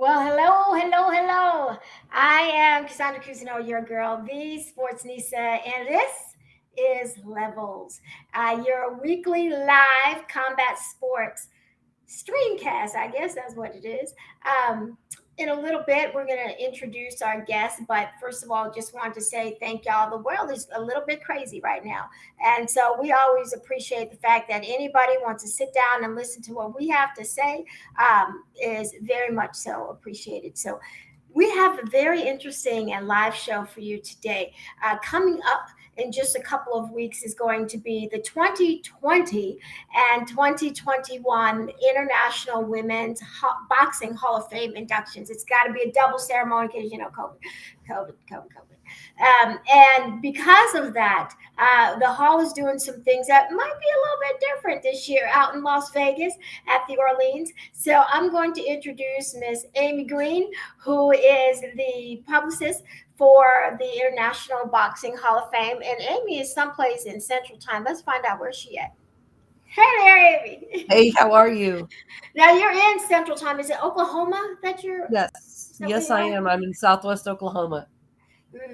Well, hello, hello, hello. I am Cassandra Cusino, your girl, the Sports Nisa, and this is Levels, your weekly live combat sports streamcast. I guess that's what it is. In a little bit, we're going to introduce our guest, but first of all, just want to say thank y'all. The world is a little bit crazy right now, and so we always appreciate the fact that anybody wants to sit down and listen to what we have to say is very much so appreciated. So we have a very interesting and live show for you today. Coming up in just a couple of weeks is going to be the 2020 and 2021 International Women's Boxing Hall of Fame inductions. It's got to be a double ceremony because, COVID. And because of that, the hall is doing some things that might be a little bit different this year out in Las Vegas at the Orleans. So I'm going to introduce Miss Amy Green, who is the publicist for the International Boxing Hall of Fame. And Amy is someplace in Central Time. Let's find out where she at. Hey there, Amy. Hey, how are you? Now you're in Central Time. Is it Oklahoma that you're? Yes, I am. I'm in Southwest Oklahoma.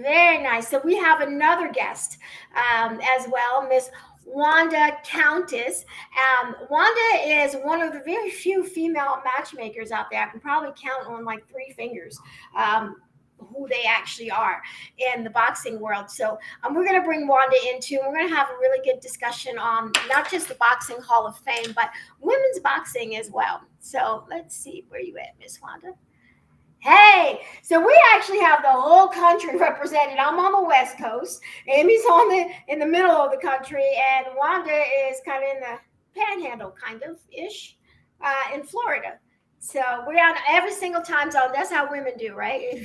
Very nice. So we have another guest as well, Miss Wanda Countess. Wanda is one of the very few female matchmakers out there. I can probably count on like three fingers who they actually are in the boxing world. So we're going to bring Wanda into, and we're going to have a really good discussion on not just the Boxing Hall of Fame, but women's boxing as well. So let's see, where you at, Miss Wanda? Hey, so we actually have the whole country represented. I'm on the West Coast. Amy's in the middle of the country, and Wanda is kind of in the panhandle, kind of ish, in Florida. So we're on every single time zone. That's how women do, right?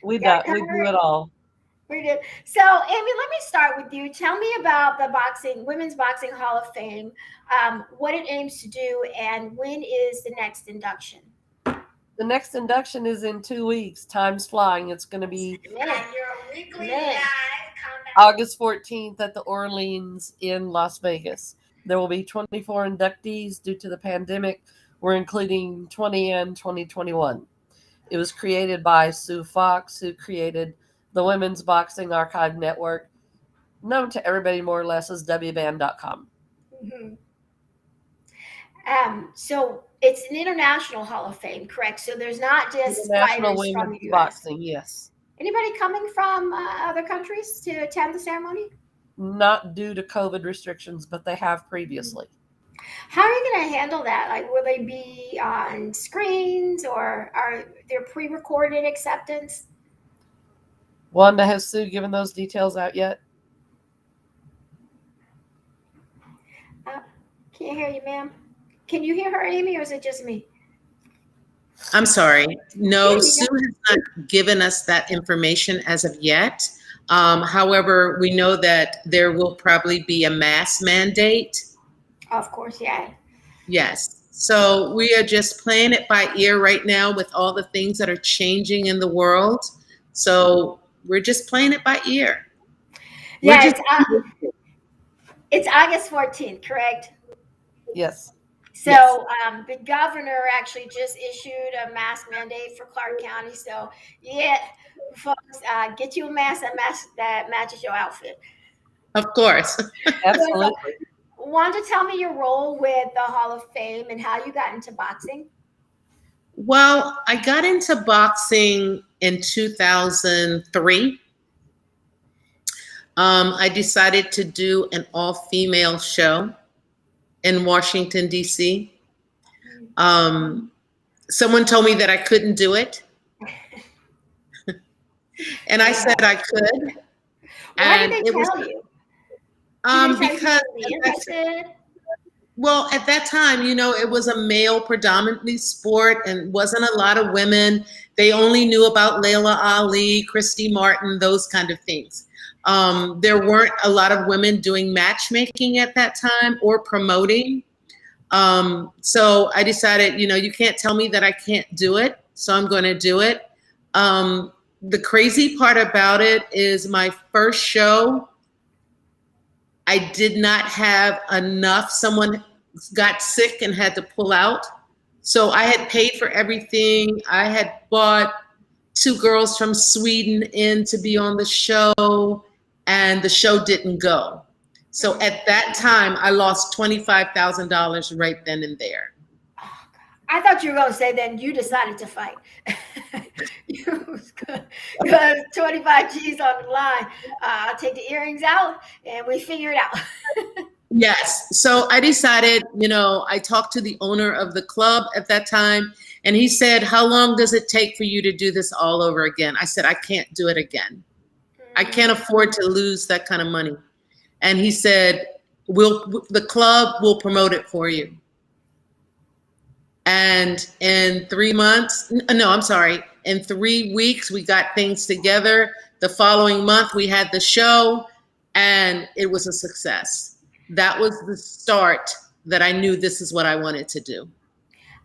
We do it all. We did. So, Amy, let me start with you. Tell me about the Women's Boxing Hall of Fame, what it aims to do, and when is the next induction? The next induction is in 2 weeks. Time's flying. It's going to be August 14th at the Orleans in Las Vegas. There will be 24 inductees due to the pandemic. We're including 20 and 2021. It was created by Sue Fox, who created the Women's Boxing Archive Network, known to everybody more or less as WBAN.com. Mm-hmm. So it's an international Hall of Fame, correct? So there's not just International fighters from the US. Boxing, yes. Anybody coming from other countries to attend the ceremony? Not due to COVID restrictions, but they have previously. How are you going to handle that? Like, will they be on screens, or are there pre-recorded acceptance? Wanda, has Sue given those details out yet? Can't hear you, ma'am. Can you hear her, Amy, or is it just me? I'm sorry. No, Sue has not given us that information as of yet. However, we know that there will probably be a mask mandate. Of course, yeah. Yes. So we are just playing it by ear right now with all the things that are changing in the world. So we're just playing it by ear. Yeah, it's August 14th, correct? Yes. So the governor actually just issued a mask mandate for Clark County. So yeah, folks, get you a mask that matches your outfit. Of course. Absolutely. Wanda, tell me your role with the Hall of Fame and how you got into boxing. Well, I got into boxing in 2003. I decided to do an all-female show in Washington, D.C. Someone told me that I couldn't do it. And I said I could. Why did they tell you? Because at that time, it was a male predominantly sport and wasn't a lot of women. They only knew about Layla Ali, Christy Martin, those kind of things. There weren't a lot of women doing matchmaking at that time or promoting. So I decided, you can't tell me that I can't do it. So I'm going to do it. The crazy part about it is my first show, I did not have enough. Someone got sick and had to pull out. So I had paid for everything. I had bought 2 girls from Sweden in to be on the show, and the show didn't go. So at that time, I lost $25,000 right then and there. Oh, I thought you were going to say then you decided to fight. Because 25 G's on the line. I'll take the earrings out and we figure it out. Yes. So I decided, I talked to the owner of the club at that time, and he said, "How long does it take for you to do this all over again?" I said, "I can't do it again. I can't afford to lose that kind of money." And he said, the club will promote it for you. And in 3 months, no, I'm sorry, in 3 weeks, we got things together. The following month, we had the show, and it was a success. That was the start that I knew this is what I wanted to do.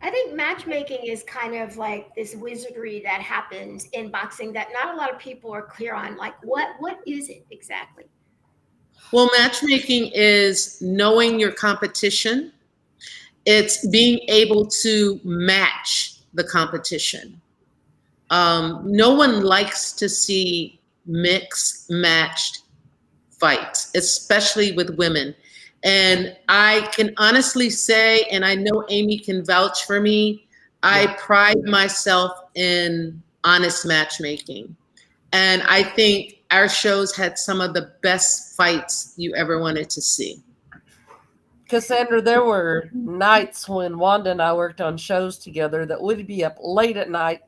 I think matchmaking is kind of like this wizardry that happens in boxing that not a lot of people are clear on. Like, what is it exactly? Well, matchmaking is knowing your competition. It's being able to match the competition. No one likes to see mixed matched fights, especially with women. And I can honestly say, and I know Amy can vouch for me, I pride myself in honest matchmaking. And I think our shows had some of the best fights you ever wanted to see. Cassandra, there were nights when Wanda and I worked on shows together that would be up late at night,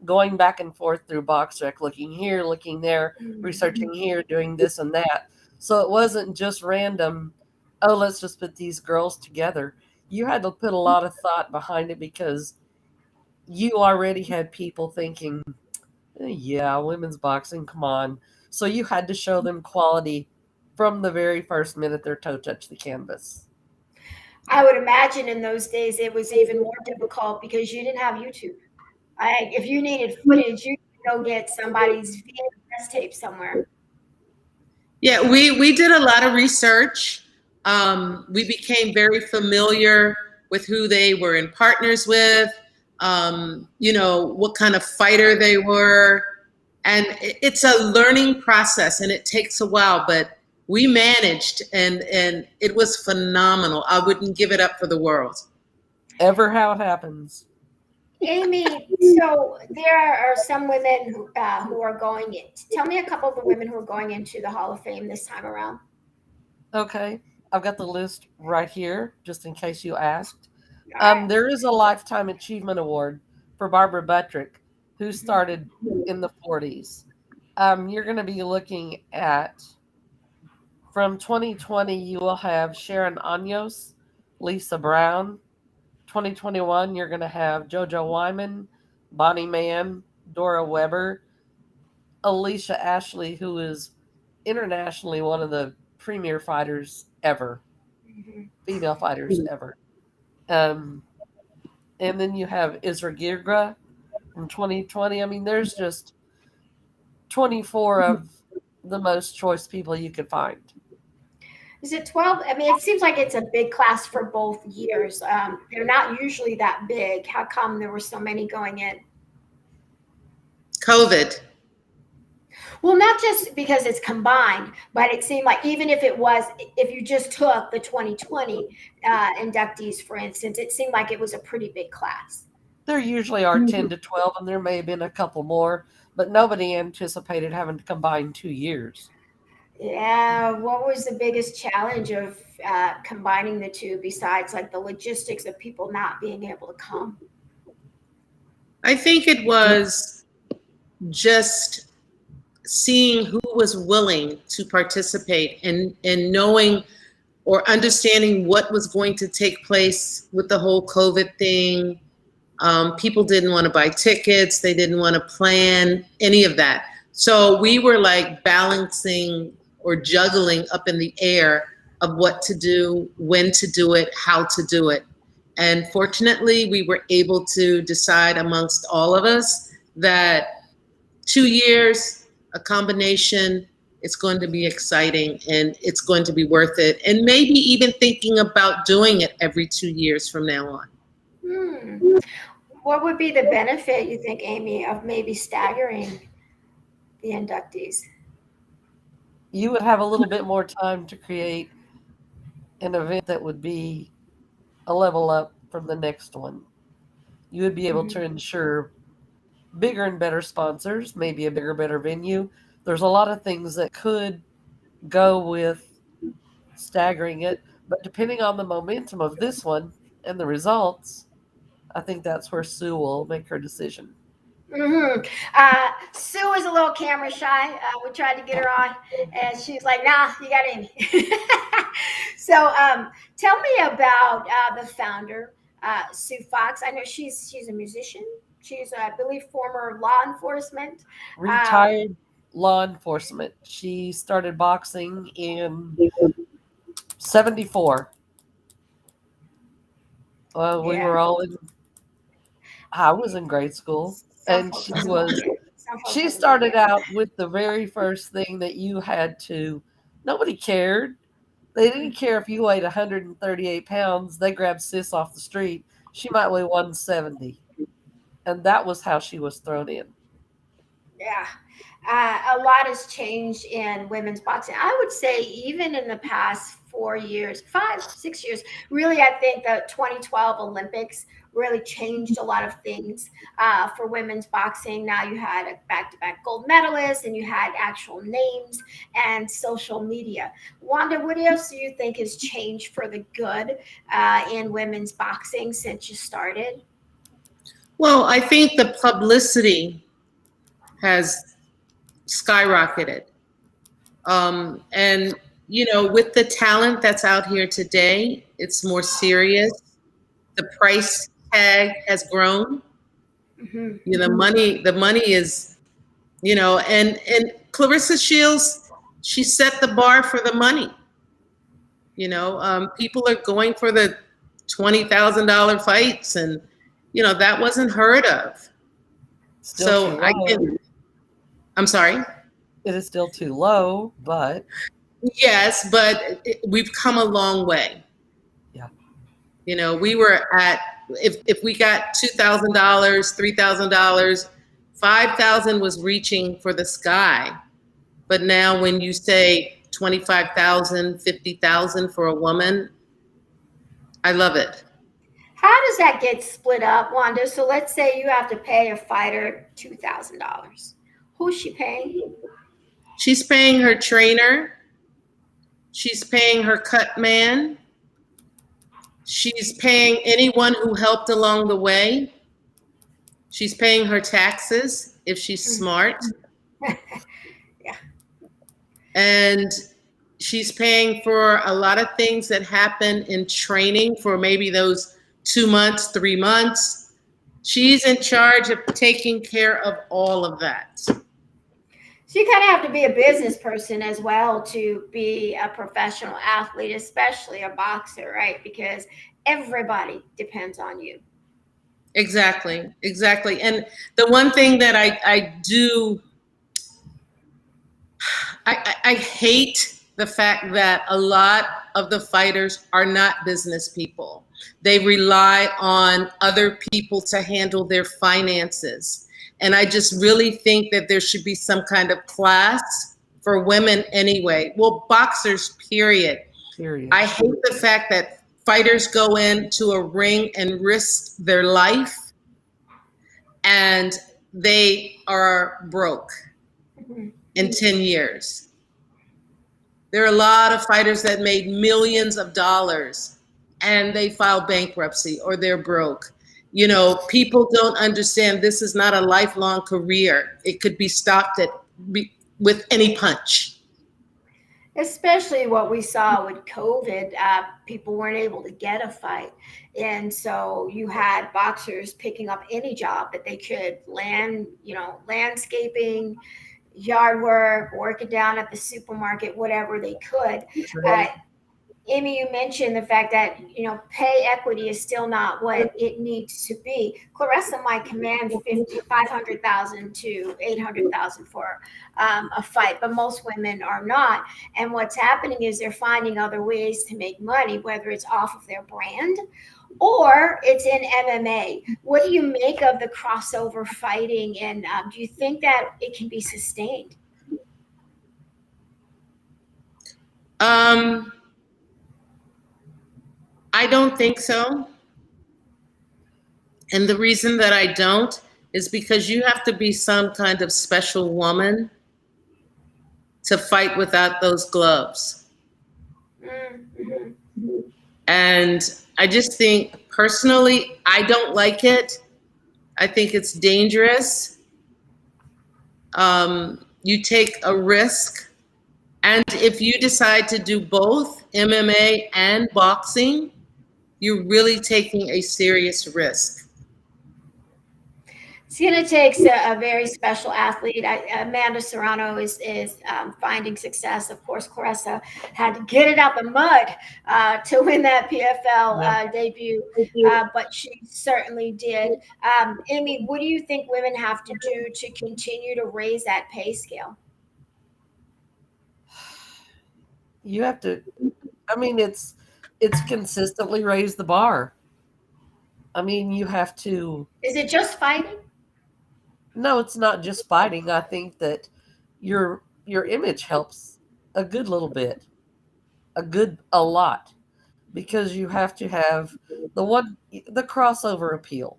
going back and forth through BoxRec, looking here, looking there, researching here, doing this and that. So it wasn't just random, oh, let's just put these girls together. You had to put a lot of thought behind it because you already had people thinking, yeah, women's boxing, come on. So you had to show them quality from the very first minute their toe touched the canvas. I would imagine in those days it was even more difficult because you didn't have YouTube. If you needed footage, you could go get somebody's VHS tape somewhere. Yeah, we did a lot of research. We became very familiar with who they were in partners with, what kind of fighter they were. And it's a learning process, and it takes a while, but we managed, and it was phenomenal. I wouldn't give it up for the world. Ever how it happens. Amy, so there are some women who are going in. Tell me a couple of the women who are going into the Hall of Fame this time around. Okay. I've got the list right here, just in case you asked. There is a Lifetime Achievement Award for Barbara Buttrick, who started in the 40s. You're going to be looking at, from 2020, you will have Sharon Anyos, Lisa Brown. 2021, you're going to have JoJo Wyman, Bonnie Mann, Dora Weber, Alicia Ashley, who is internationally one of the premier fighters ever, female fighters ever. And then you have Isra Girgra from 2020. I mean, there's just 24 of the most choice people you could find. Is it 12? I mean, it seems like it's a big class for both years. They're not usually that big. How come there were so many going in? COVID. Well, not just because it's combined, but it seemed like even if you just took the 2020 inductees, for instance, it seemed like it was a pretty big class. There usually are 10 to 12, and there may have been a couple more, but nobody anticipated having to combine 2 years. Yeah, what was the biggest challenge of combining the two besides like the logistics of people not being able to come? I think it was just seeing who was willing to participate and knowing or understanding what was going to take place with the whole COVID thing. People didn't want to buy tickets. They didn't want to plan any of that. So we were like balancing or juggling up in the air of what to do, when to do it, how to do it. And fortunately, we were able to decide amongst all of us that 2 years, a combination, it's going to be exciting and it's going to be worth it. And maybe even thinking about doing it every 2 years from now on. Hmm. What would be the benefit, you think, Amy, of maybe staggering the inductees? You would have a little bit more time to create an event that would be a level up from the next one. You would be able to Mhm. ensure bigger and better sponsors, maybe a bigger, better venue. There's a lot of things that could go with staggering it, but depending on the momentum of this one and the results, I think that's where Sue will make her decision. Sue is a little camera shy. We tried to get her on, and she's like, "Nah, you got Amy." So, tell me about the founder, Sue Fox. I know she's a musician. She's, I believe, former law enforcement. Um, Retired law enforcement. She started boxing in 74. We yeah, were all in, I was in grade school, some and folks wasn't born yet. Some folks she wasn't born started yet. out with the very first thing that you had to, nobody cared. They didn't care if you weighed 138 pounds. They grabbed sis off the street. She might weigh 170. And that was how she was thrown in. Yeah. A lot has changed in women's boxing. I would say even in the past 4 years, 5, 6 years, really, I think the 2012 Olympics really changed a lot of things for women's boxing. Now you had a back-to-back gold medalist and you had actual names and social media. Wanda, what else do you think has changed for the good in women's boxing since you started? Well, I think the publicity has skyrocketed. And, with the talent that's out here today, it's more serious. The price tag has grown. Hmm. The money is, and Clarissa Shields, she set the bar for the money. People are going for the $20,000 fights, and that wasn't heard of. Still too So low. I'm sorry. It is still too low, but Yes, but we've come a long way. yeah. We were at, if we got $2,000, $3,000, 5,000 was reaching for the sky. But now when you say 25,000, 50,000 for a woman, I love it. How does that get split up, Wanda? So let's say you have to pay a fighter $2,000. Who's she paying? She's paying her trainer. She's paying her cut man. She's paying anyone who helped along the way. She's paying her taxes if she's smart. Yeah. And she's paying for a lot of things that happen in training for maybe those 2 months, 3 months. She's in charge of taking care of all of that. So you kind of have to be a business person as well to be a professional athlete, especially a boxer, right? Because everybody depends on you. Exactly, exactly. And the one thing that I do, I hate the fact that a lot of the fighters are not business people. They rely on other people to handle their finances. And I just really think that there should be some kind of class for women anyway. Well, boxers, period. Period. I hate the fact that fighters go into a ring and risk their life and they are broke Mhm. in 10 years. There are a lot of fighters that made millions of dollars and they file bankruptcy or they're broke. People don't understand this is not a lifelong career. It could be stopped with any punch. Especially what we saw with COVID, people weren't able to get a fight. And so you had boxers picking up any job that they could land, landscaping, yard work, working down at the supermarket, whatever they could. Uh, Amy, you mentioned the fact that pay equity is still not what it needs to be. Clarissa might command 500,000 to 800,000 for a fight, but most women are not. And what's happening is they're finding other ways to make money, whether it's off of their brand or it's in MMA. What do you make of the crossover fighting, and do you think that it can be sustained? I don't think so. And the reason that I don't is because you have to be some kind of special woman to fight without those gloves. Mm-hmm. And I just think personally, I don't like it. I think it's dangerous. You take a risk. And if you decide to do both MMA and boxing, you're really taking a serious risk. It's going to take a very special athlete. Amanda Serrano is finding success. Of course, Clarissa had to get it out the mud to win that PFL debut, but she certainly did. Amy, what do you think women have to do to continue to raise that pay scale? You have to. I mean, it's consistently raised the bar. I mean, you have to. Is it just fighting? No, it's not just fighting. I think that your image helps a good little bit, a lot, because you have to have the crossover appeal.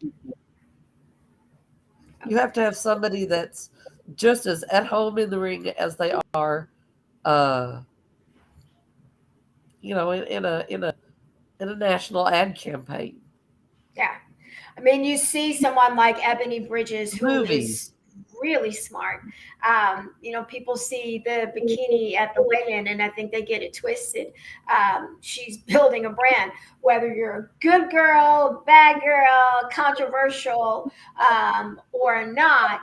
You have to have somebody that's just as at home in the ring as they are, uh, in a national ad campaign. Yeah. I mean, you see someone like Ebony Bridges, who is Movies. really smart. People see the bikini at the weigh-in, and I think they get it twisted. She's building a brand. Whether you're a good girl, bad girl, controversial, or not,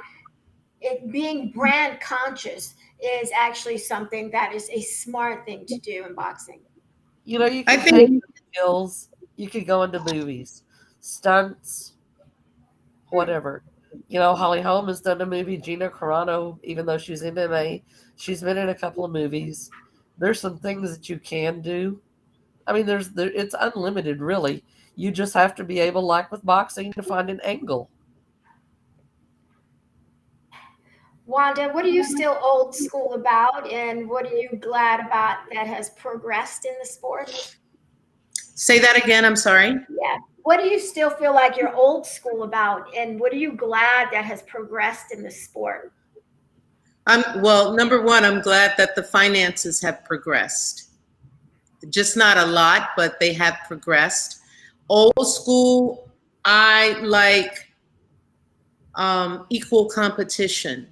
being brand conscious is actually something that is a smart thing to do in boxing. You I can take think, skills. You could go into movies, stunts, Hmm. whatever. Holly Holm has done a movie. Gina Carano, even though she's MMA, she's been in a couple of movies. There's some things that you can do. I mean, it's unlimited, really. You just have to be able, like with boxing, to find an angle. Wanda, what are you still old school about, and what are you glad about that has progressed in the sport? say that again, I'm sorry. Yeah. What do you still feel like you're old school about, and what are you glad that has progressed in the sport? Well, number one, I'm glad that the finances have progressed. Just not a lot, but they have progressed. Old school, I like equal competition.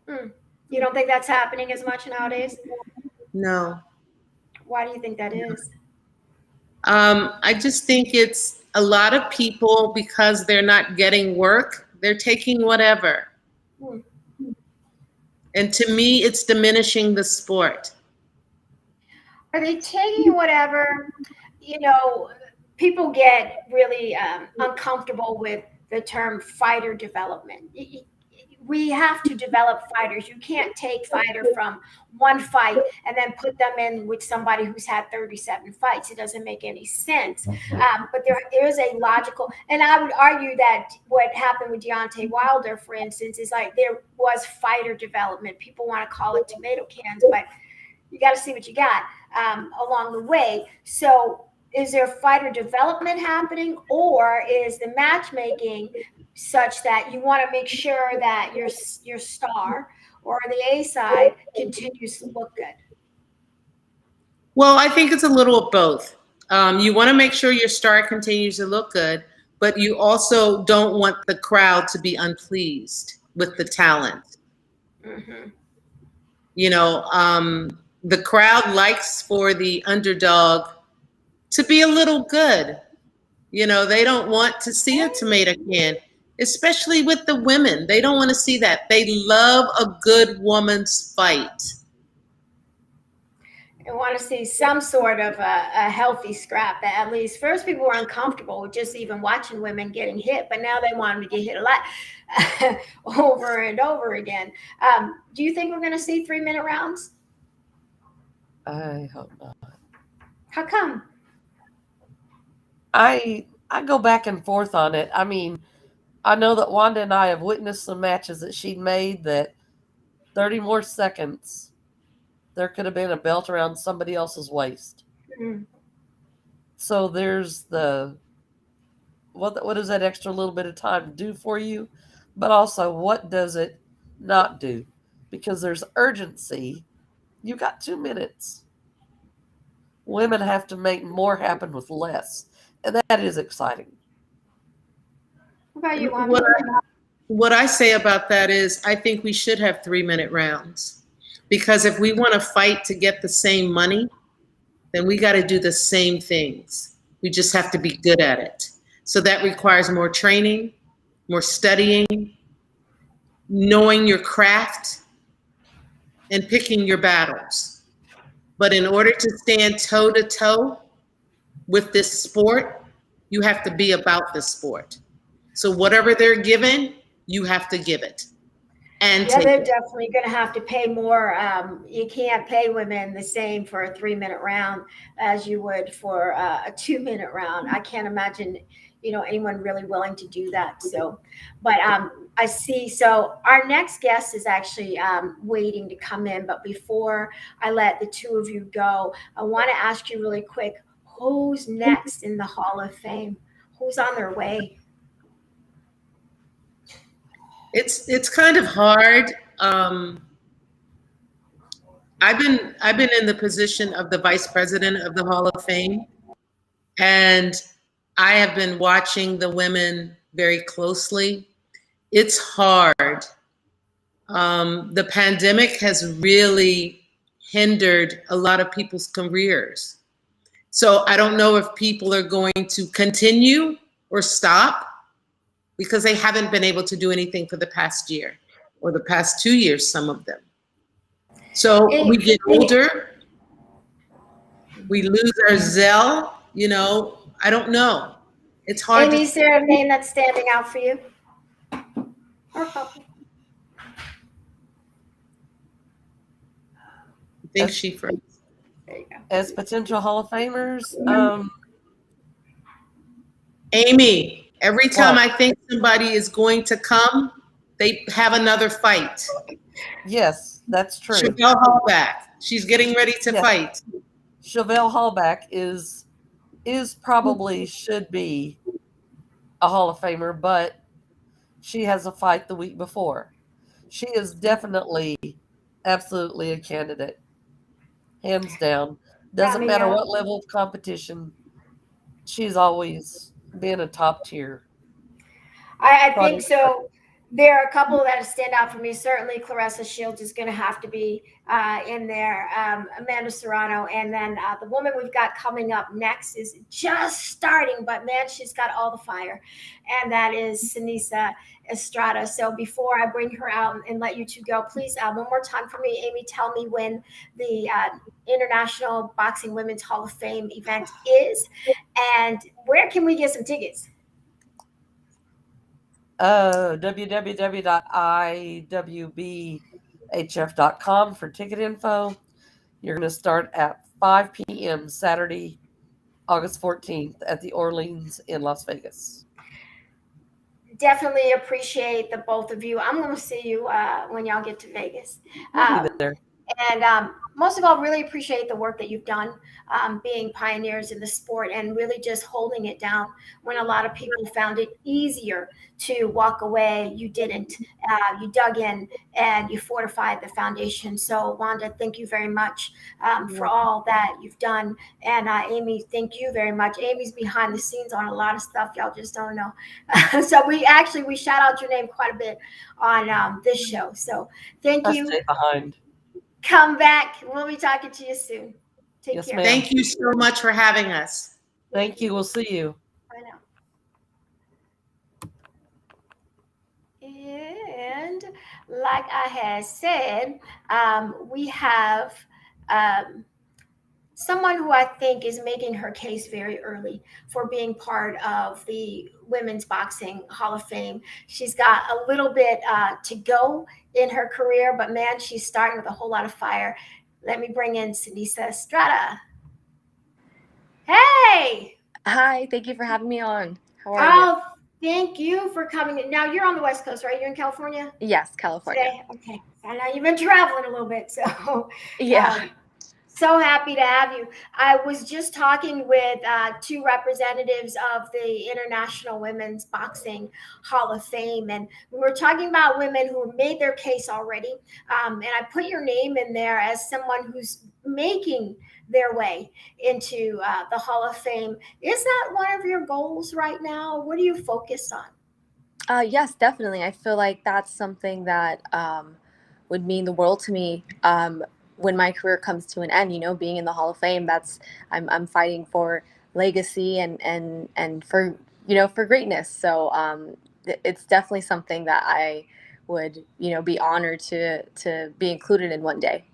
Hmm. You don't think that's happening as much nowadays? No. Why do you think that is? I just think it's a lot of people, because they're not getting work, they're taking whatever. Hmm. And to me, it's diminishing the sport. Are they taking whatever? You know, People get really uncomfortable with the term fighter development. We have to develop fighters. You can't take fighter from one fight and then put them in with somebody who's had 37 fights. It doesn't make any sense. But there is a logical, and I would argue that what happened with Deontay Wilder, for instance, is like there was fighter development. People want to call it tomato cans, but you got to see what you got along the way. So, is there fighter development happening, or is the matchmaking such that you want to make sure that your star or the A side continues to look good? Well, I think it's a little of both. You want to make sure your star continues to look good, but you also don't want the crowd to be unpleased with the talent. Mm-hmm. The crowd likes for the underdog to be a little good. They don't want to see a tomato can, especially with the women. They don't want to see that. They love a good woman's fight. I want to see some sort of a healthy scrap. That at least first people were uncomfortable with just even watching women getting hit, but now they want them to get hit a lot over and over again. Do you think we're going to see 3-minute rounds? I hope not. How come? I I go back and forth on it. I mean, I know that Wanda and I have witnessed some matches that she'd made that 30 more seconds, there could have been a belt around somebody else's waist. Mm. So there's the what does that extra little bit of time do for you? But also, what does it not do? Because there's urgency. You got 2 minutes. Women have to make more happen with less. And that is exciting. What about you, What Wanda? what I say about that is I think we should have 3-minute rounds. Because if we want to fight to get the same money, then we got to do the same things. We just have to be good at it. So that requires more training, more studying, knowing your craft, and picking your battles. But in order to stand toe to toe with this sport, you have to be about the sport. So whatever they're given, you have to give it and Yeah, take they're it. definitely going to have to pay more. You can't pay women the same for a 3-minute round as you would for a 2-minute round. I can't imagine, anyone really willing to do that. So, but I see. So our next guest is actually waiting to come in. But before I let the two of you go, I want to ask you really quick: who's next in the Hall of Fame? Who's on their way? It's kind of hard. I've been in the position of the vice president of the Hall of Fame, and I have been watching the women very closely. It's hard. The pandemic has really hindered a lot of people's careers. So I don't know if people are going to continue or stop because they haven't been able to do anything for the past year or the past 2 years, some of them. So we get older, we lose our zeal, I don't know. It's hard Amy, to is there a name that's standing out for you? Or a couple? think she first. There you go. As potential Hall of Famers, Amy, every time What? I think somebody is going to come, they have another fight. Yes, that's true. Chevelle Hallback, she's getting ready to Yes. fight. Chevelle Hallback is probably should be a Hall of Famer, but she has a fight the week before. She is definitely, absolutely a candidate, hands down. Doesn't matter what level of competition. She's always been a top tier. I think so. There are a couple that stand out for me. Certainly, Clarissa Shields is going to have to be in there. Amanda Serrano, and then the woman we've got coming up next is just starting, but man, she's got all the fire, and that is Sinisa Estrada. So before I bring her out and let you two go, please one more time for me, Amy. Tell me when the International Boxing Women's Hall of Fame event is, and where can we get some tickets? www.iwbhf.com for ticket info. You're going to start at 5 p.m. Saturday, August 14th at the Orleans in Las Vegas. Definitely appreciate the both of you. I'm going to see you when y'all get to Vegas. We'll be there. And most of all, really appreciate the work that you've done, being pioneers in the sport and really just holding it down when a lot of people found it easier to walk away. You didn't. You dug in and you fortified the foundation. So, Wanda, thank you very much for all that you've done. And Amy, thank you very much. Amy's behind the scenes on a lot of stuff y'all just don't know. So we shout out your name quite a bit on this show. So thank you. Stay behind. Come back. We'll be talking to you soon. Take care. Ma'am. Thank you so much for having us. Thank you. We'll see you. Bye now. And like I had said, we have someone who I think is making her case very early for being part of the Women's Boxing Hall of Fame. She's got a little bit to go in her career, but man, she's starting with a whole lot of fire. Let me bring in Sinisa Estrada. Hey! Hi, thank you for having me on. How are you? Oh, thank you for coming. Now you're on the West Coast, right? You're in California Yes, California. today. Okay, I know you've been traveling a little bit, so Yeah. um, so happy to have you. I was just talking with two representatives of the International Women's Boxing Hall of Fame, and we were talking about women who made their case already. And I put your name in there as someone who's making their way into the Hall of Fame. Is that one of your goals right now? What do you focus on? Yes, definitely. I feel like that's something that would mean the world to me when my career comes to an end. Being in the Hall of Fame, that's I'm fighting for legacy and for for greatness. So it's definitely something that I would be honored to be included in one day.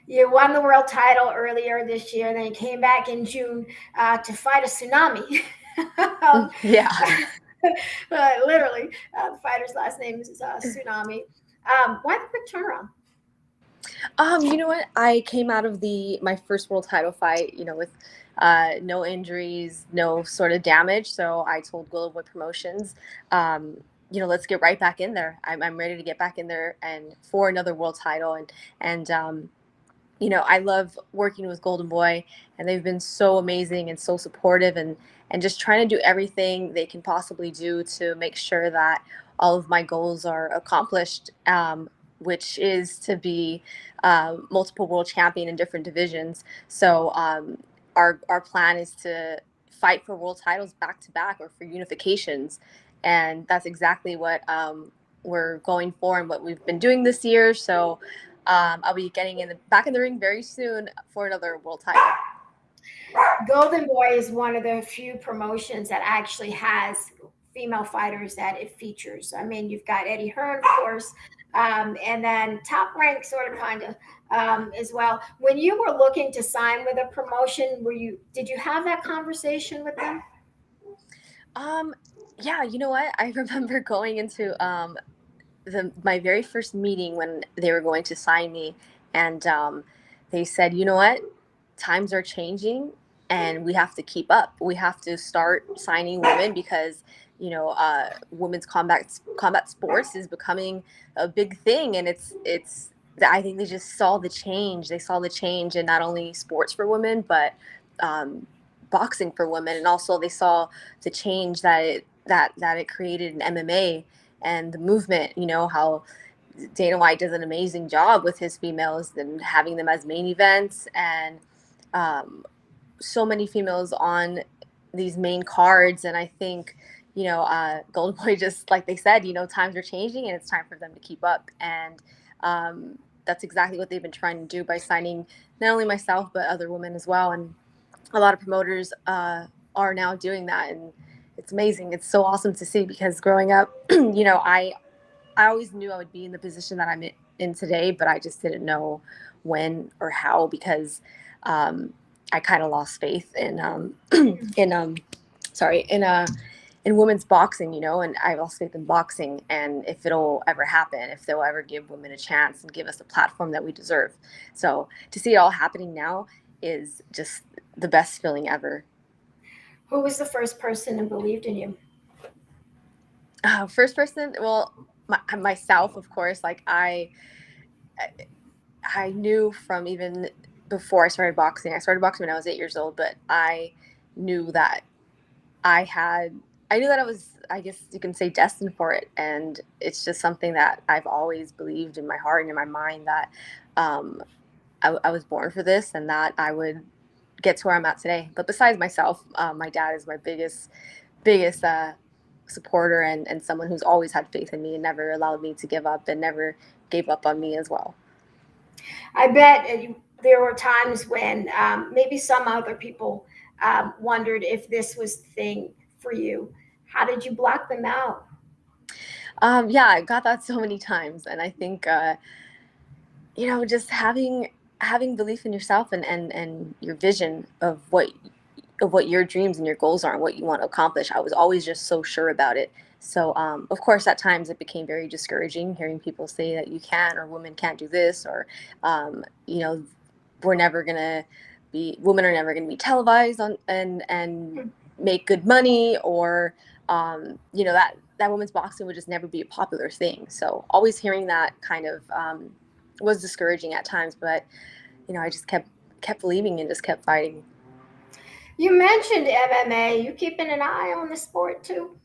You won the world title earlier this year, then you came back in June to fight a tsunami. um, Yeah. literally, the fighter's last name is Tsunami. Why the quick turnaround? You know what? I came out of the my first world title fight, with no injuries, no sort of damage. So I told Global Boy Promotions, let's get right back in there. I'm ready to get back in there and for another world title. And I love working with Golden Boy, and they've been so amazing and so supportive, and just trying to do everything they can possibly do to make sure that all of my goals are accomplished, which is to be multiple world champion in different divisions. So our plan is to fight for world titles back to back or for unifications, and that's exactly what we're going for and what we've been doing this year. So I'll be getting back in the ring very soon for another world title. Golden Boy is one of the few promotions that actually has female fighters that it features. I mean, you've got Eddie Hearn, of course, and then Top Rank, sort of, kind of, as well. When you were looking to sign with a promotion, did you have that conversation with them? Um, yeah, you know what? I remember going into my very first meeting when they were going to sign me, and they said, "You know what? Times are changing, and we have to keep up. We have to start signing women because women's combat sports is becoming a big thing, and it's. I think they just saw the change. They saw the change in not only sports for women, but um, boxing for women, and also they saw the change that it created in MMA and the movement. How Dana White does an amazing job with his females and having them as main events, and um, so many females on these main cards. And I think Golden Boy, just like they said, times are changing and it's time for them to keep up. And that's exactly what they've been trying to do by signing not only myself but other women as well. And a lot of promoters are now doing that, and it's amazing. It's so awesome to see because growing up, I always knew I would be in the position that I'm in today, but I just didn't know when or how because um, I kind of lost faith in in sorry in women's boxing, and I lost faith in boxing and if it'll ever happen, if they'll ever give women a chance and give us the platform that we deserve. So to see it all happening now is just the best feeling ever. Who was the first person who believed in you? First person, well, myself, of course. Like I knew from even before I started boxing. I started boxing when I was 8 years old, but I knew that I knew that I was, I guess you can say, destined for it. And it's just something that I've always believed in my heart and in my mind that um, I was born for this and that I would get to where I'm at today. But besides myself, my dad is my biggest supporter and someone who's always had faith in me and never allowed me to give up and never gave up on me as well. I bet there were times when maybe some other people wondered if this was the thing for you. How did you block them out? Yeah, I got that so many times, and I think just having belief in yourself and your vision of what your dreams and your goals are and what you want to accomplish. I was always just so sure about it. So, of course, at times it became very discouraging hearing people say that you can't or women can't do this or, we're never going to women are never going to be televised on and make good money, or that women's boxing would just never be a popular thing. So always hearing that kind of was discouraging at times, but I just kept believing and just kept fighting. You mentioned MMA. You keeping an eye on the sport too?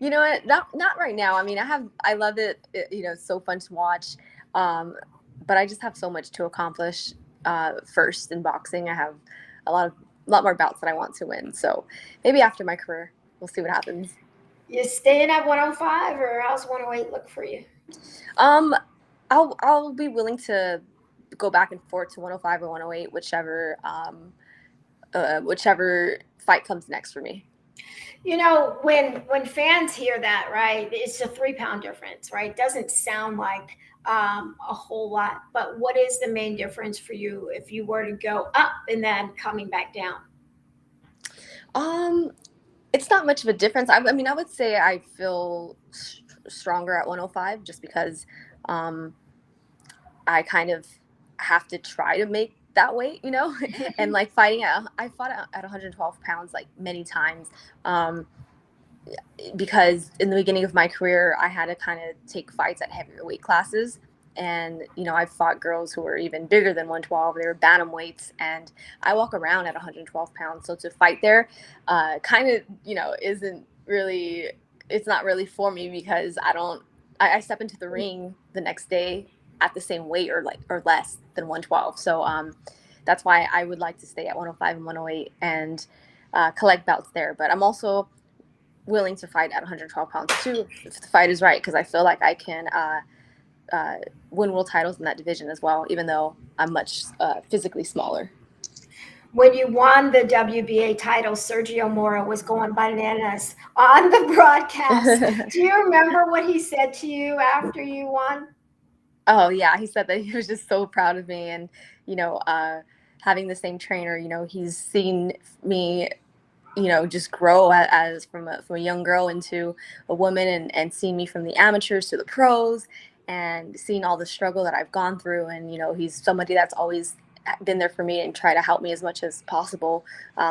You know what? Not right now. I mean, I love it. It's so fun to watch. But I just have so much to accomplish. First in boxing, I have a lot more bouts that I want to win. So maybe after my career, we'll see what happens. You staying at 105, or how's 108 look for you? I'll be willing to go back and forth to 105 or 108, whichever fight comes next for me. When fans hear that, right, it's a 3-pound difference, right? Doesn't sound like a whole lot, but what is the main difference for you if you were to go up and then coming back down? It's not much of a difference. I mean, I would say I feel stronger at 105 just because I kind of have to try to make that weight, and like I fought at 112 pounds like many times. Because in the beginning of my career, I had to kind of take fights at heavier weight classes. And, I've fought girls who were even bigger than 112. They were bantamweights. And I walk around at 112 pounds. So to fight there kind of, isn't really, it's not really for me, because I step into the ring the next day at the same weight or less than 112. So that's why I would like to stay at 105 and 108 and collect bouts there. But I'm also willing to fight at 112 pounds too, if the fight is right, because I feel like I can win world titles in that division as well, even though I'm much physically smaller. When you won the WBA title, Sergio Mora was going bananas on the broadcast. Do you remember what he said to you after you won? Oh yeah, he said that he was just so proud of me, and having the same trainer, he's seen me just grow as from a young girl into a woman, and seeing me from the amateurs to the pros, and seeing all the struggle that I've gone through. And, he's somebody that's always been there for me and try to help me as much as possible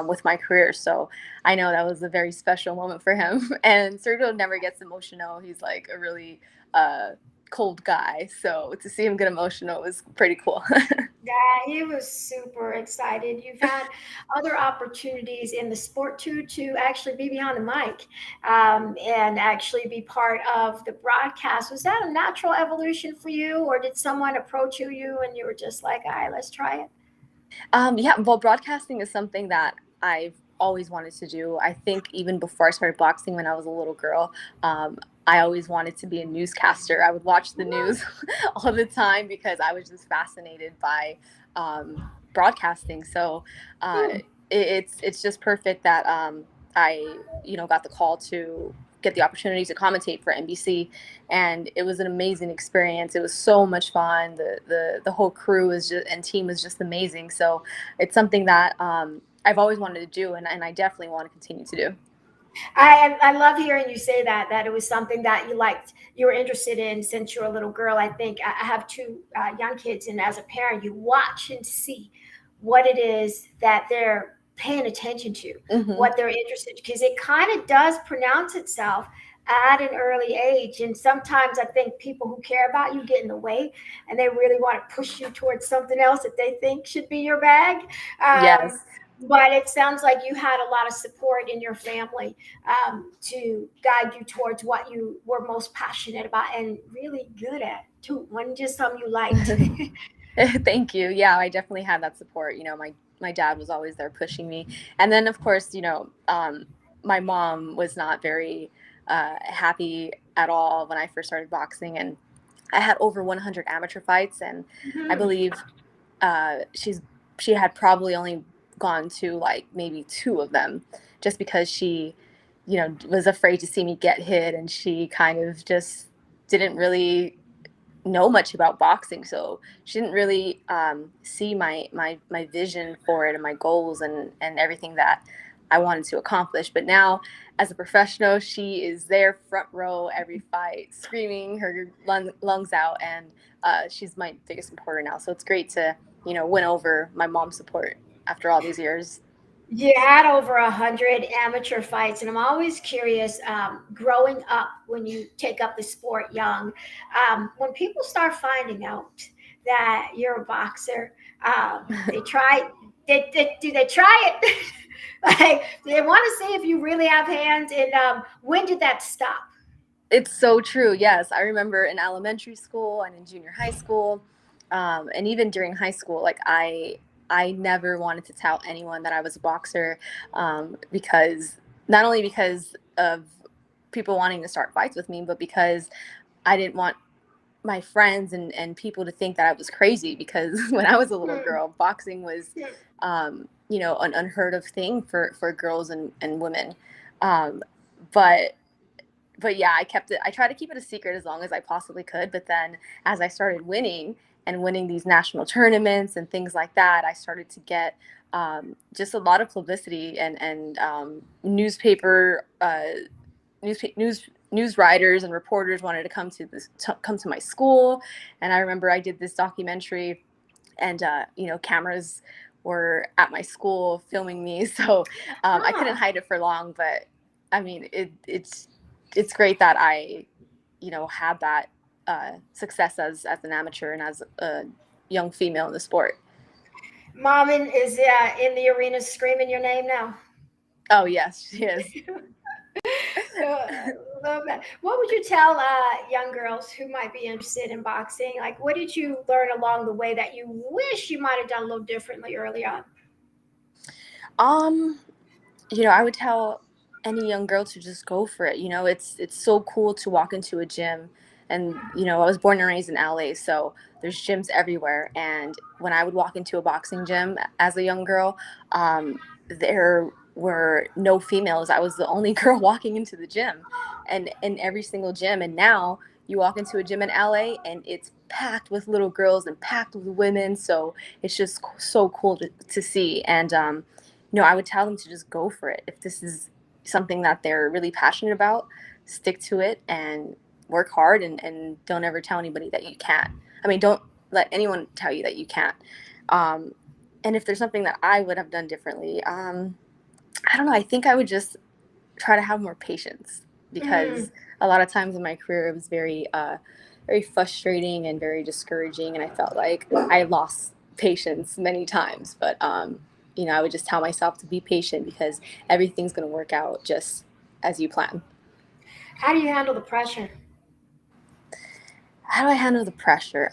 with my career. So I know that was a very special moment for him. And Sergio never gets emotional. He's like a really cold guy. So to see him get emotional was pretty cool. Yeah, he was super excited. You've had other opportunities in the sport too to actually be behind the mic and actually be part of the broadcast. Was that a natural evolution for you, or did someone approach you and you were just like, all right, let's try it? Yeah, well, broadcasting is something that I've always wanted to do. I think even before I started boxing, when I was a little girl, I always wanted to be a newscaster. I would watch the news all the time because I was just fascinated by broadcasting. So it's just perfect that I got the call to get the opportunity to commentate for NBC, and it was an amazing experience. It was so much fun. The whole crew and team was just amazing. So it's something that I've always wanted to do, and I definitely want to continue to do. I love hearing you say that it was something that you liked, you were interested in since you were a little girl. I think I have 2 young kids, and as a parent, you watch and see what it is that they're paying attention to, what they're interested in, because it kind of does pronounce itself at an early age. And sometimes I think people who care about you get in the way, and they really want to push you towards something else that they think should be your bag. Yes. But it sounds like you had a lot of support in your family to guide you towards what you were most passionate about and really good at too. Wasn't just something you liked. Thank you. Yeah, I definitely had that support. My dad was always there pushing me. And then, of course, my mom was not very happy at all when I first started boxing. And I had over 100 amateur fights. And I believe she had probably only gone to like maybe 2 of them, just because she, was afraid to see me get hit. And she kind of just didn't really know much about boxing, so she didn't really see my vision for it and my goals and everything that I wanted to accomplish. But now, as a professional, she is there front row every fight, screaming her lungs out, and she's my biggest supporter now. So it's great to win over my mom's support after all these years. You had over 100 amateur fights, and I'm always curious. Growing up, when you take up the sport young, when people start finding out that you're a boxer, they try. Do they try it? Like, do they want to see if you really have hands? And when did that stop? It's so true. Yes, I remember in elementary school and in junior high school, and even during high school, like I never wanted to tell anyone that I was a boxer, because not only because of people wanting to start fights with me, but because I didn't want my friends and people to think that I was crazy, because when I was a little girl, boxing was, an unheard of thing for girls and women. Um, but yeah, I tried to keep it a secret as long as I possibly could. But then as I started winning these national tournaments and things like that, I started to get just a lot of publicity, and newspaper news writers and reporters wanted to come to my school. And I remember I did this documentary, and cameras were at my school filming me, so I couldn't hide it for long. But I mean, it's great that I had that success as an amateur and as a young female in the sport. Mom is in the arena screaming your name now. Oh yes, she is. Love that. What would you tell young girls who might be interested in boxing? Like, what did you learn along the way that you wish you might have done a little differently early on? I would tell any young girl to just go for it. It's so cool to walk into a gym, and I was born and raised in LA, so there's gyms everywhere. And when I would walk into a boxing gym as a young girl, there were no females. I was the only girl walking into the gym, and in every single gym. And now you walk into a gym in LA and it's packed with little girls and packed with women. So it's just so cool to see. And I would tell them to just go for it. If this is something that they're really passionate about, stick to it and work hard, and don't ever tell anybody that you can't. I mean, don't let anyone tell you that you can't. And if there's something that I would have done differently, I don't know. I think I would just try to have more patience, because a lot of times in my career it was very, very frustrating and very discouraging, and I felt like I lost patience many times. But I would just tell myself to be patient, because everything's going to work out just as you plan. How do you handle the pressure? How do I handle the pressure?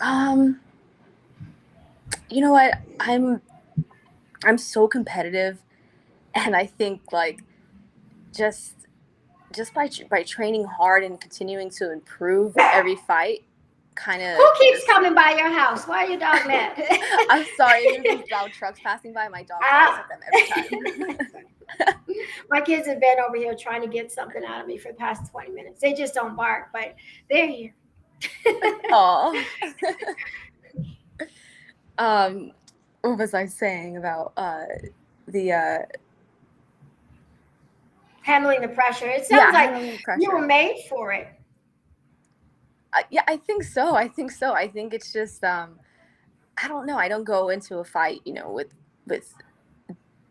You know what? I'm so competitive, and I think like just by training hard and continuing to improve every fight, kind of. Who keeps coming by your house? Why are your dog mad? I'm sorry, there's these loud trucks passing by. My dog barks at them every time. My kids have been over here trying to get something out of me for the past 20 minutes. They just don't bark, but they're here. Oh. What was I saying about the handling the pressure? It sounds like you were made for it. Yeah, I think so. I think it's just I don't know. I don't go into a fight, with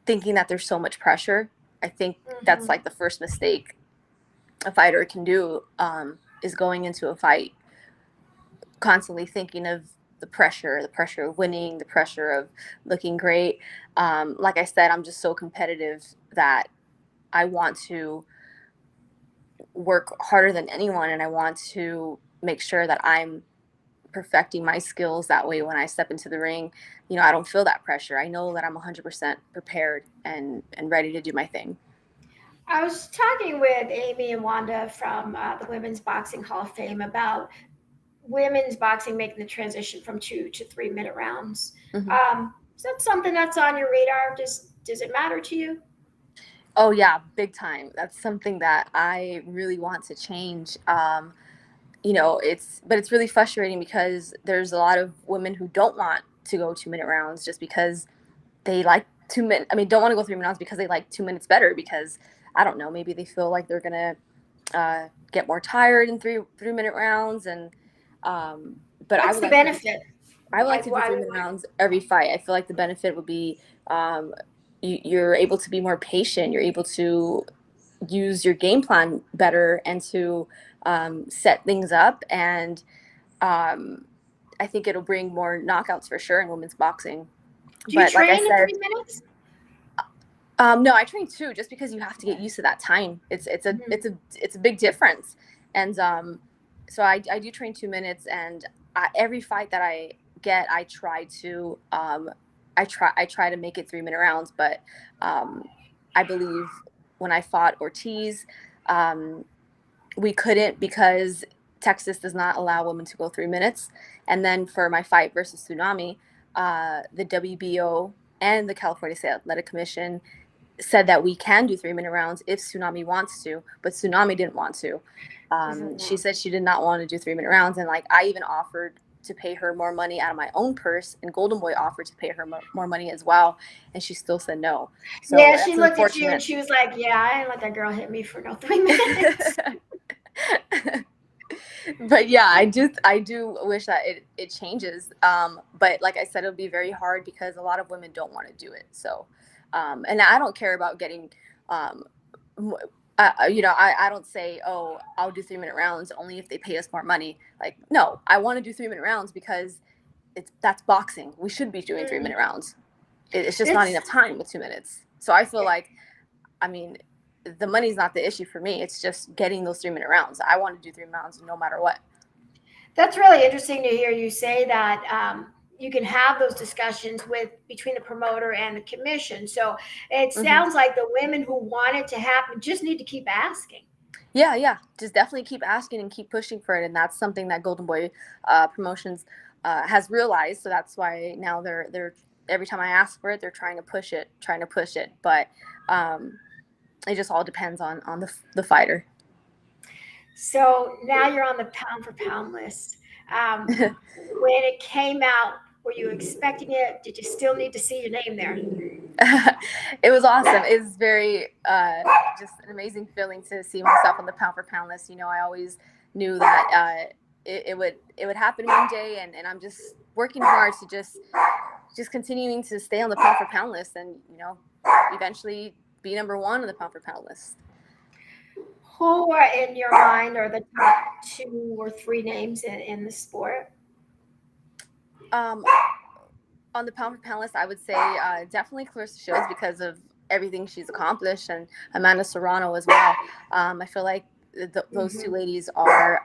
thinking that there's so much pressure. I think that's like the first mistake a fighter can do, is going into a fight constantly thinking of the pressure of winning, the pressure of looking great. Like I said, I'm just so competitive that I want to work harder than anyone, and I want to make sure that I'm perfecting my skills. That way, when I step into the ring, I don't feel that pressure. I know that I'm 100% prepared and ready to do my thing. I was talking with Amy and Wanda from the Women's Boxing Hall of Fame about women's boxing making the transition from 2 to 3 minute rounds. Is that something that's on your radar? Does it matter to you? Oh yeah, big time. That's something that I really want to change. It's really frustrating, because there's a lot of women who don't want to go 2 minute rounds just because they like 2 minutes. I mean, don't want to go 3 minute rounds because they like 2 minutes better, because I don't know, maybe they feel like they're gonna get more tired in 3 minute rounds. And but what's the benefit? I would like Like, to do 3 minute rounds every fight. I feel like the benefit would be um, you're able to be more patient. You're able to use your game plan better and to set things up. And um, I think it'll bring more knockouts for sure in women's boxing. do you But like I train in said, 3 minutes? no, I train too, just because you have to get used to that time. It's a big difference, and so I do train 2 minutes, and every fight that I get, I try to make it 3 minute rounds. But I believe when I fought Ortiz, um, we couldn't because Texas does not allow women to go 3 minutes. And then for my fight versus Tsunami, the WBO and the California State Athletic Commission said that we can do 3 minute rounds if Tsunami wants to, but Tsunami didn't want to. She said she did not want to do 3 minute rounds, and like I even offered to pay her more money out of my own purse, and Golden Boy offered to pay her more money as well, and she still said no. So Yeah, she that's looked at you and unfortunate. she was like, "Yeah, I didn't let that girl hit me for no 3 minutes." But yeah, I do wish that it changes. But like I said, it'll be very hard because a lot of women don't want to do it. So, and I don't care about getting, I don't say, oh, I'll do 3 minute rounds only if they pay us more money. Like, no, I want to do 3 minute rounds because that's boxing. We should be doing 3 minute rounds. It's just not enough time with 2 minutes. So I feel like, I mean, the money's not the issue for me. It's just getting those 3 minute rounds. I want to do 3 rounds no matter what. That's really interesting to hear you say that. You can have those discussions between the promoter and the commission. So it sounds like the women who want it to happen just need to keep asking. Yeah. Just definitely keep asking and keep pushing for it. And that's something that Golden Boy Promotions has realized. So that's why now they're every time I ask for it, they're trying to push it. But it just all depends on the fighter. So now you're on the pound for pound list. When it came out, were you expecting it? Did you still need to see your name there? It was awesome. It was very just an amazing feeling to see myself on the pound for pound list. I always knew that it would happen one day, and I'm just working hard to just continuing to stay on the pound for pound list, and eventually be number one on the pound for pound list. Who are in your mind are the top 2 or 3 names in the sport? On the pound for pound list, I would say definitely Clarissa Shields because of everything she's accomplished, and Amanda Serrano as well. I feel like those 2 ladies are,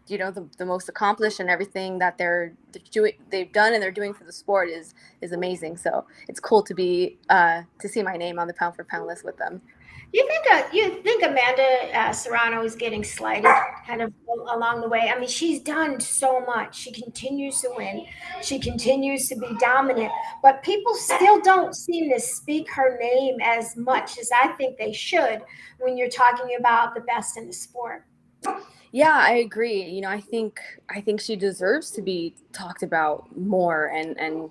the most accomplished, and everything that they've done and they're doing for the sport is amazing. So it's cool to see my name on the pound for pound list with them. You think Amanda Serrano is getting slighted kind of along the way? I mean, she's done so much. She continues to win. She continues to be dominant, but people still don't seem to speak her name as much as I think they should when you're talking about the best in the sport. Yeah, I agree. I think she deserves to be talked about more, and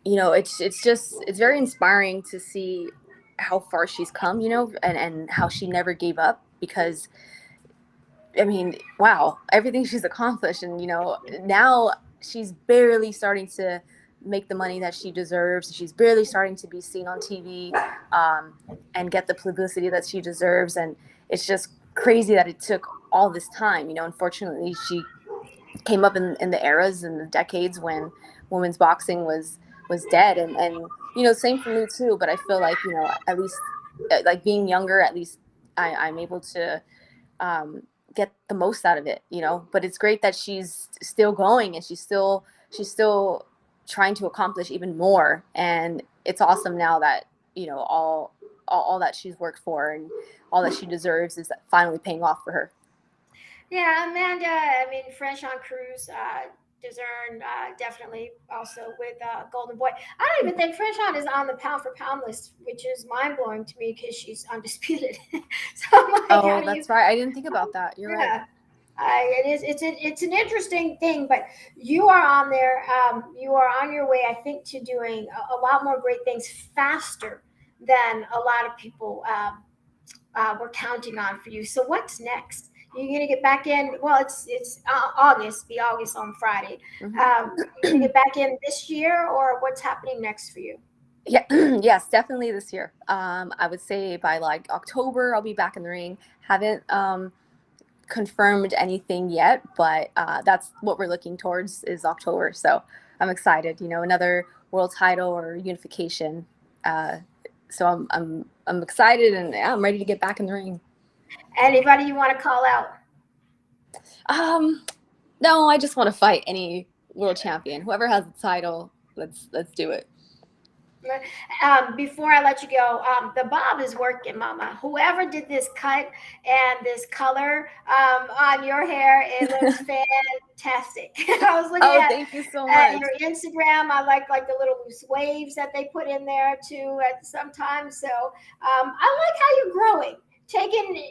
it's very inspiring to see how far she's come, and how she never gave up, because I mean, wow, everything she's accomplished, and now she's barely starting to make the money that she deserves. She's barely starting to be seen on TV, and get the publicity that she deserves, and it's just crazy that it took all this time. Unfortunately, she came up in the eras and the decades when women's boxing was dead, and same for me too. But I feel like at least like being younger, at least I'm able to get the most out of it. But it's great that she's still going, and she's still trying to accomplish even more, and it's awesome now that all that she's worked for and all that she deserves is finally paying off for her. Yeah, Amanda, I mean, Franchon Cruz, Discern, definitely also with Golden Boy. I don't even think Franchon is on the pound for pound list, which is mind blowing to me because she's undisputed. So I'm like, that's right. I didn't think about that. You're right. It is. It's an interesting thing, but you are on there. You are on your way, I think, to doing a lot more great things faster than a lot of people were counting on for you. So what's next? You're gonna get back in. Well, it's August. Be August on Friday. You're gonna get back in this year, or what's happening next for you? Yeah, yes, definitely this year. I would say by like October, I'll be back in the ring. Haven't confirmed anything yet, but that's what we're looking towards is October. So I'm excited. You know, another world title or unification. So I'm excited and yeah, I'm ready to get back in the ring. Anybody you want to call out? No, I just want to fight any world champion. Whoever has the title, let's do it. Before I let you go, the bob is working, Mama. Whoever did this cut and this color on your hair, it looks fantastic. I was looking Oh, thank you so at much. your Instagram. I like the little loose waves that they put in there too at sometimes. So I like how you're growing.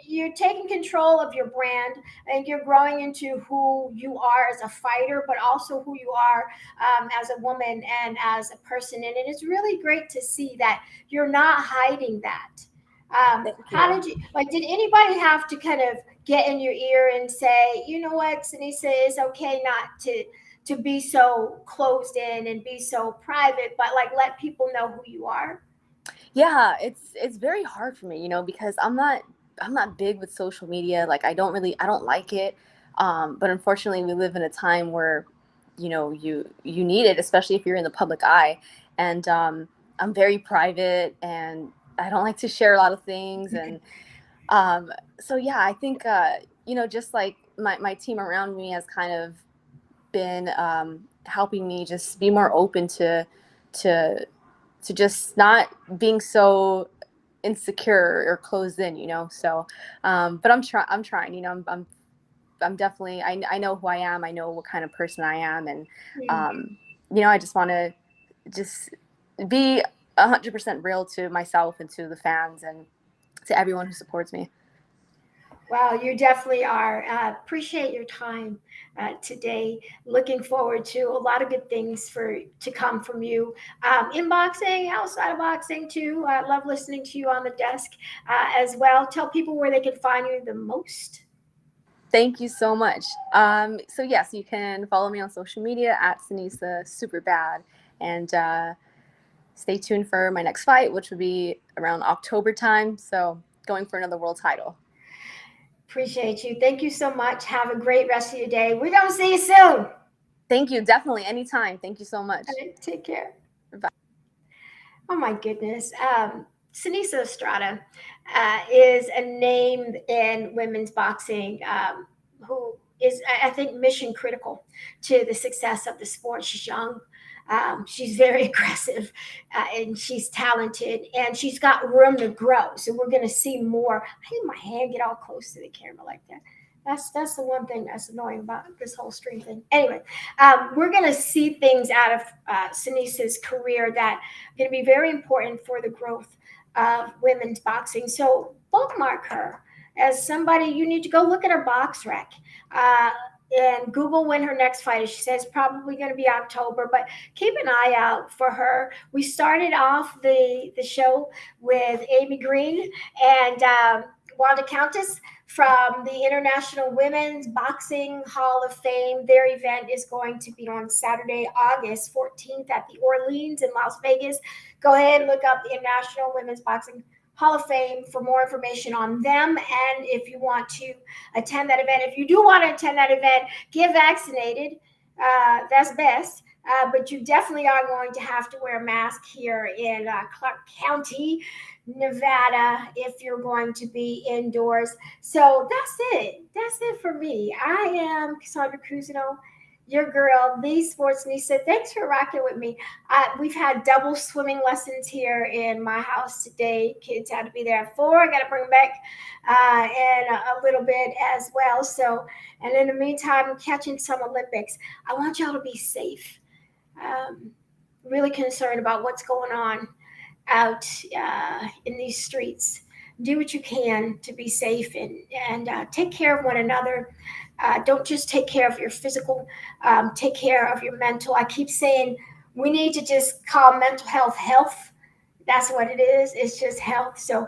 You're taking control of your brand, and you're growing into who you are as a fighter, but also who you are as a woman and as a person. And it is really great to see that you're not hiding that. Thank How you. did you did anybody have to kind of get in your ear and say, you know what, Sinisa, it's okay not to be so closed in and be so private, but like let people know who you are? Yeah, it's very hard for me, you know, because I'm not big with social media. Like I don't like it. But unfortunately, we live in a time where, you know, you need it, especially if you're in the public eye. And I'm very private, and I don't like to share a lot of things. And so yeah, I think you know, just like my team around me has kind of been helping me just be more open to to just not being so insecure or closed in, you know. So but I'm trying, you know. I'm definitely I know who I am. I know what kind of person I am. And you know, I just want to just be 100% real to myself and to the fans and to everyone who supports me. Wow, you definitely are. Appreciate your time today. Looking forward to a lot of good things to come from you in boxing, outside of boxing too. I love listening to you on the desk as well. Tell people where they can find you the most. Thank you so much. So yes, you can follow me on social media at Sinisa Superbad, and stay tuned for my next fight, which would be around October time. So going for another world title. Appreciate you. Thank you so much. Have a great rest of your day. We're going to see you soon. Thank you. Definitely. Anytime. Thank you so much. All right, take care. Bye. Oh my goodness. Sinisa Estrada is a name in women's boxing who is, I think, mission critical to the success of the sport. She's young. She's very aggressive and she's talented and she's got room to grow. So we're going to see more. I think my hand get all close to the camera like that. That's the one thing that's annoying about this whole stream thing. Anyway, we're going to see things out of Sinisa's career that are going to be very important for the growth of women's boxing. So bookmark her as somebody you need to go look at her box rec. And Google when her next fight is. She says probably going to be October, but keep an eye out for her. We started off the show with Amy Green and Wanda Countess from the International Women's Boxing Hall of Fame. Their event is going to be on Saturday, August 14th at the Orleans in Las Vegas. Go ahead and look up the International Women's Boxing Hall of Fame for more information on them. And if you want to attend that event, if you do want to attend that event, get vaccinated. That's best. But you definitely are going to have to wear a mask here in Clark County, Nevada, if you're going to be indoors. So that's it. That's it for me. I am Cassandra Cousineau, your girl, the sports Nisa. Thanks for rocking with me. We've had double swimming lessons here in my house today. Kids had to be there at 4. I got to bring them back in a little bit as well. So, and in the meantime, I'm catching some Olympics. I want y'all to be safe. Really concerned about what's going on out in these streets. Do what you can to be safe and take care of one another. Don't just take care of your physical, take care of your mental. I keep saying we need to just call mental health health. That's what it is. It's just health. So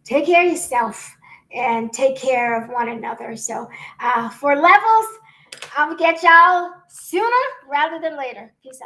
take care of yourself. and take care of one another. So for levels, I'll get y'all sooner rather than later. Peace out.